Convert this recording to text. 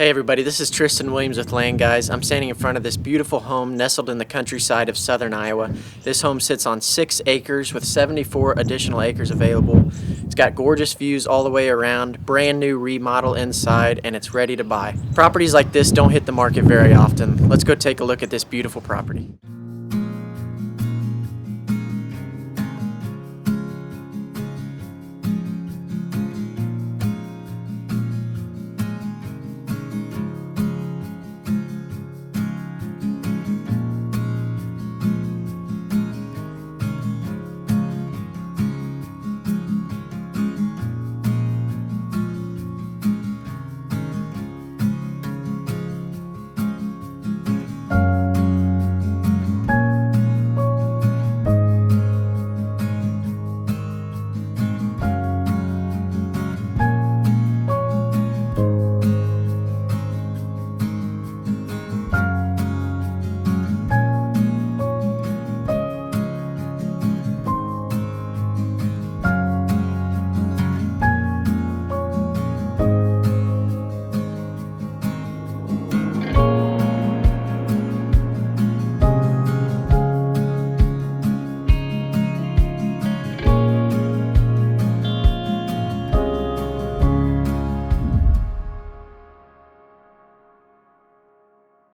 Hey everybody, this is Tristan Williams with Land Guys. I'm standing in front of this beautiful home nestled in the countryside of southern Iowa. This home sits on 6 acres with 74 additional acres available. It's got gorgeous views all the way around, brand new remodel inside, and it's ready to buy. Properties like this don't hit the market very often. Let's go take a look at this beautiful property.